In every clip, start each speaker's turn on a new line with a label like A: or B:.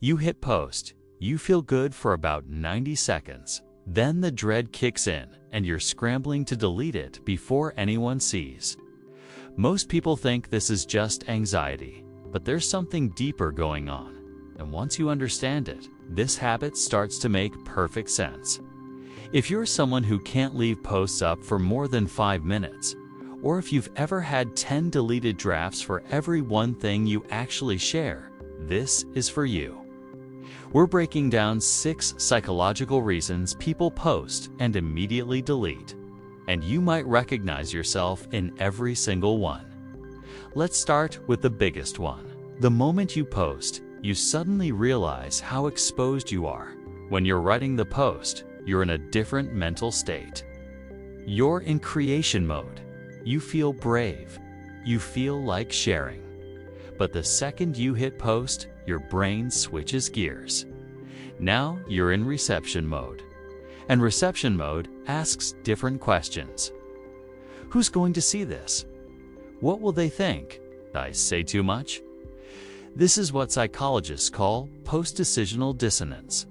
A: You hit post. You feel good for about 90 seconds. Then the dread kicks in and you're scrambling to delete it before anyone sees. Most people think this is just anxiety, but there's something deeper going on. And once you understand it, this habit starts to make perfect sense. If you're someone who can't leave posts up for more than 5 minutes, or if you've ever had 10 deleted drafts for every one thing you actually share, this is for you. We're breaking down 6 psychological reasons people post and immediately delete, and you might recognize yourself in every single one. Let's start with the biggest one. The moment you post, you suddenly realize how exposed you are. When you're writing the post, you're in a different mental state. You're in creation mode. You feel brave. You feel like sharing. But the second you hit post, your brain switches gears. Now you're in reception mode. And reception mode asks different questions. Who's going to see this? What will they think? Did I say too much? This is what psychologists call post-decisional dissonance.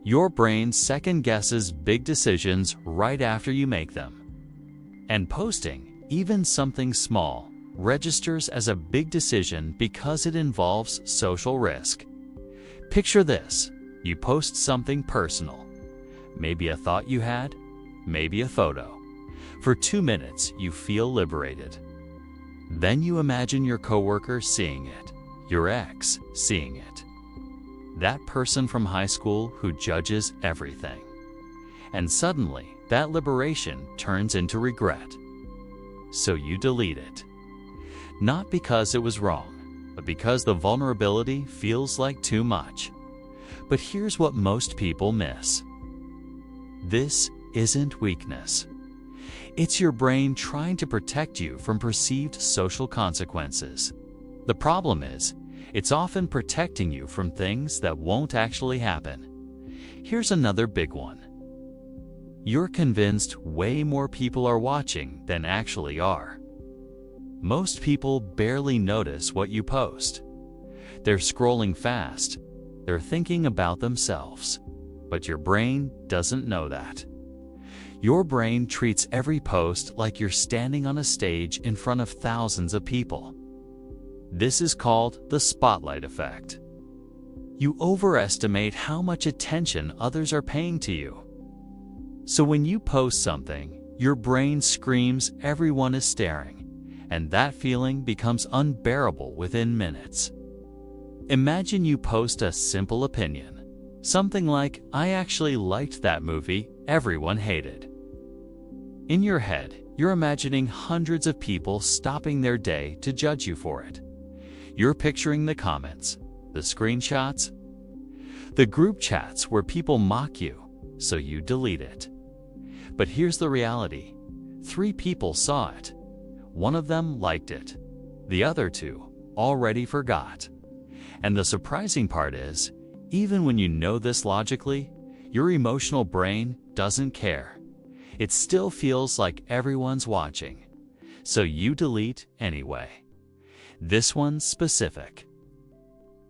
A: Your brain second-guesses big decisions right after you make them. And posting, even something small, registers as a big decision because it involves social risk. Picture this. You post something personal. Maybe a thought you had, maybe a photo. For 2 minutes, you feel liberated. Then you imagine your coworker seeing it, your ex seeing it, that person from high school who judges everything. And suddenly, that liberation turns into regret. So you delete it. Not because it was wrong, but because the vulnerability feels like too much. But here's what most people miss. This isn't weakness. It's your brain trying to protect you from perceived social consequences. The problem is, it's often protecting you from things that won't actually happen. Here's another big one. You're convinced way more people are watching than actually are. Most people barely notice what you post. They're scrolling fast. They're thinking about themselves. But your brain doesn't know that. Your brain treats every post like you're standing on a stage in front of thousands of people. This is called the spotlight effect. You overestimate how much attention others are paying to you. So when you post something, your brain screams everyone is staring, and that feeling becomes unbearable within minutes. Imagine you post a simple opinion. Something like, I actually liked that movie everyone hated. In your head, you're imagining hundreds of people stopping their day to judge you for it. You're picturing the comments, the screenshots, the group chats where people mock you, so you delete it. But here's the reality. 3 people saw it. 1 of them liked it. The other 2 already forgot. And the surprising part is, even when you know this logically, your emotional brain doesn't care. It still feels like everyone's watching. So you delete anyway. This one's specific.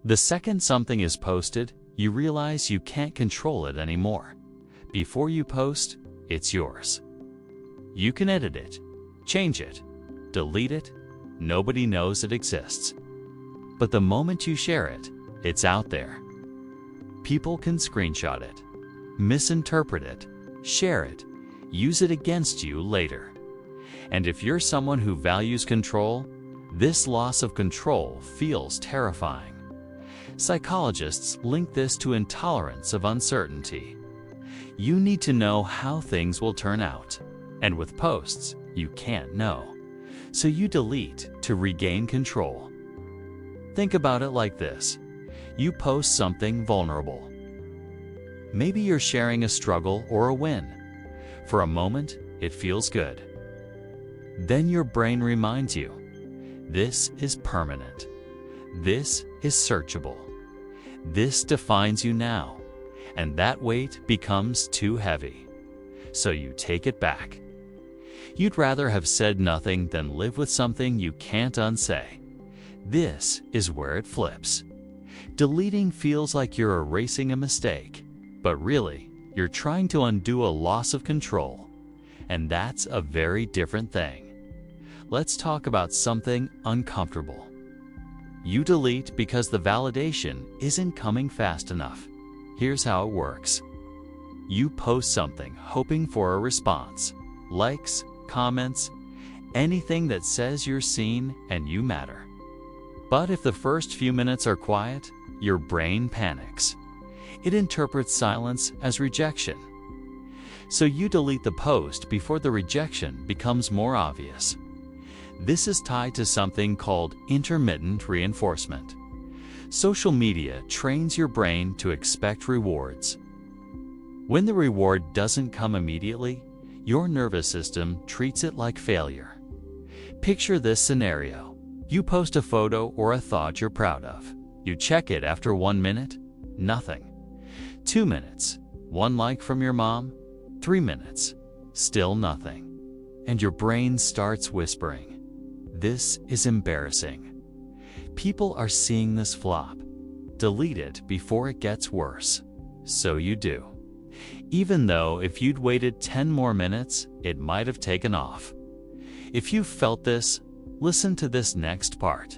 A: The second something is posted, you realize you can't control it anymore. Before you post, it's yours. You can edit it, change it, delete it. Nobody knows it exists. But the moment you share it, it's out there. People can screenshot it, misinterpret it, share it, use it against you later. And if you're someone who values control, this loss of control feels terrifying. Psychologists link this to intolerance of uncertainty. You need to know how things will turn out. And with posts, you can't know. So you delete to regain control. Think about it like this. You post something vulnerable. Maybe you're sharing a struggle or a win. For a moment, it feels good. Then your brain reminds you, this is permanent. This is searchable. This defines you now, and that weight becomes too heavy. So you take it back. You'd rather have said nothing than live with something you can't unsay. This is where it flips. Deleting feels like you're erasing a mistake, but really, you're trying to undo a loss of control. And that's a very different thing. Let's talk about something uncomfortable. You delete because the validation isn't coming fast enough. Here's how it works. You post something hoping for a response, likes, comments, anything that says you're seen and you matter. But if the first few minutes are quiet, your brain panics. It interprets silence as rejection. So you delete the post before the rejection becomes more obvious. This is tied to something called intermittent reinforcement. Social media trains your brain to expect rewards. When the reward doesn't come immediately, your nervous system treats it like failure. Picture this scenario. You post a photo or a thought you're proud of. You check it after 1 minute, nothing. 2 minutes, 1 like from your mom. 3 minutes, still nothing. And your brain starts whispering, "This is embarrassing." People are seeing this flop. Delete it before it gets worse. So you do. Even though if you'd waited 10 more minutes, it might have taken off. If you've felt this, listen to this next part.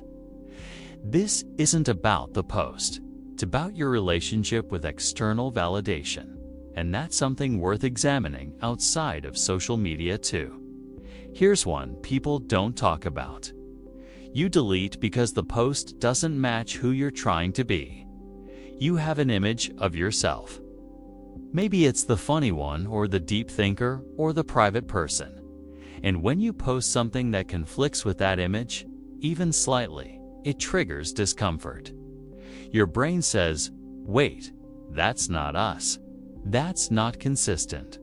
A: This isn't about the post. It's about your relationship with external validation. And that's something worth examining outside of social media too. Here's one people don't talk about. You delete because the post doesn't match who you're trying to be. You have an image of yourself. Maybe it's the funny one or the deep thinker or the private person. And when you post something that conflicts with that image, even slightly, it triggers discomfort. Your brain says, "Wait, that's not us. That's not consistent."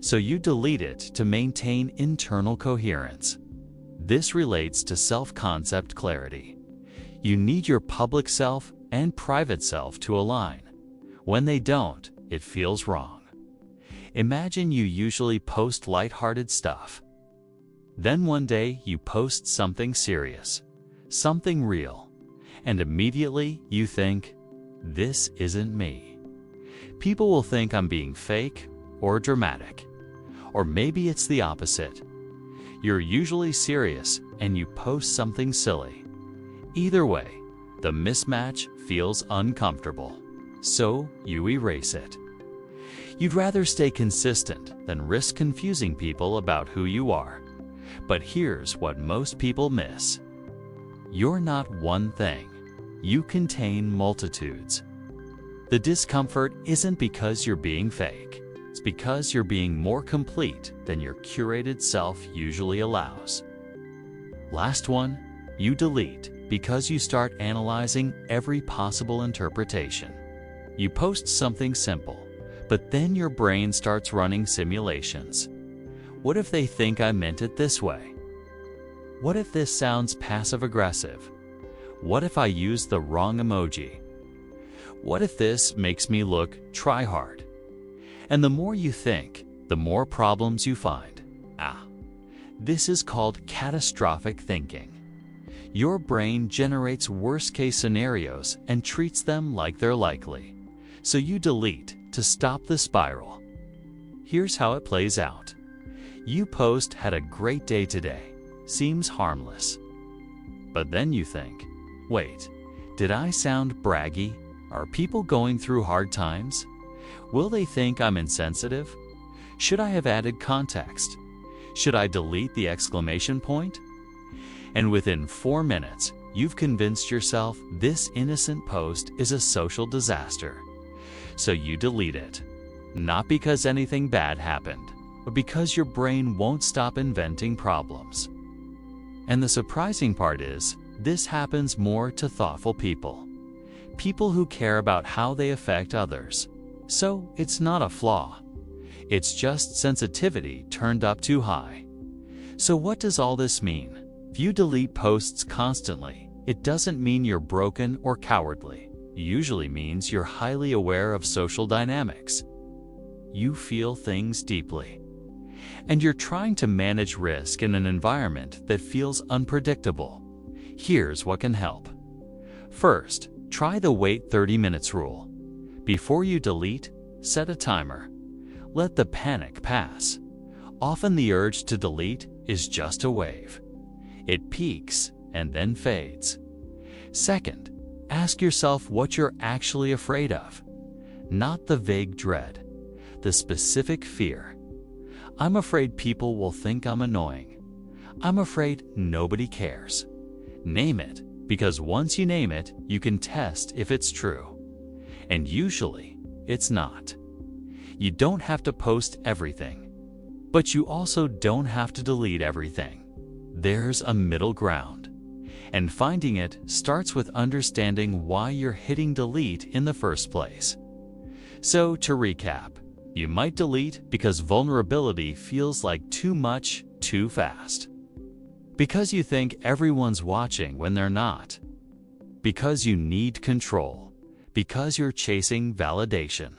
A: So you delete it to maintain internal coherence. This relates to self-concept clarity. You need your public self and private self to align. When they don't, it feels wrong. Imagine you usually post lighthearted stuff. Then one day you post something serious, something real, and immediately you think, "This isn't me." People will think I'm being fake or dramatic. Or maybe it's the opposite. You're usually serious and you post something silly. Either way, the mismatch feels uncomfortable. So you erase it. You'd rather stay consistent than risk confusing people about who you are. But here's what most people miss. You're not one thing. You contain multitudes. The discomfort isn't because you're being fake. It's because you're being more complete than your curated self usually allows. Last one, you delete because you start analyzing every possible interpretation. You post something simple, but then your brain starts running simulations. What if they think I meant it this way? What if this sounds passive-aggressive? What if I use the wrong emoji? What if this makes me look try-hard? And the more you think, the more problems you find. This is called catastrophic thinking. Your brain generates worst-case scenarios and treats them like they're likely. So you delete to stop the spiral. Here's how it plays out. You post "Had a great day today." Seems harmless. But then you think, "Wait, did I sound braggy? Are people going through hard times? Will they think I'm insensitive? Should I have added context? Should I delete the exclamation point?" And within 4 minutes, you've convinced yourself this innocent post is a social disaster. So you delete it. Not because anything bad happened, but because your brain won't stop inventing problems. And the surprising part is, this happens more to thoughtful people. People who care about how they affect others. So it's not a flaw. It's just sensitivity turned up too high. So what does all this mean? If you delete posts constantly, it doesn't mean you're broken or cowardly. It usually means you're highly aware of social dynamics. You feel things deeply. And you're trying to manage risk in an environment that feels unpredictable. Here's what can help. First, Try the wait 30 minutes rule. Before you delete, set a timer. Let the panic pass. Often the urge to delete is just a wave. It peaks and then fades. Second, ask yourself what you're actually afraid of. Not the vague dread, the specific fear. I'm afraid people will think I'm annoying. I'm afraid nobody cares. Name it, because once you name it, you can test if it's true. And usually, it's not. You don't have to post everything, but you also don't have to delete everything. There's a middle ground. And finding it starts with understanding why you're hitting delete in the first place. So to recap, you might delete because vulnerability feels like too much, too fast. Because you think everyone's watching when they're not. Because you need control. Because you're chasing validation.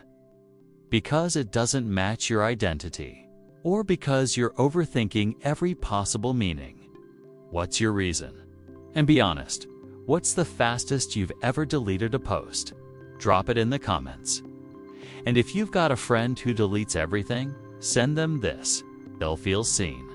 A: Because it doesn't match your identity. Or because you're overthinking every possible meaning. What's your reason? And be honest, what's the fastest you've ever deleted a post? Drop it in the comments. And if you've got a friend who deletes everything, send them this. They'll feel seen.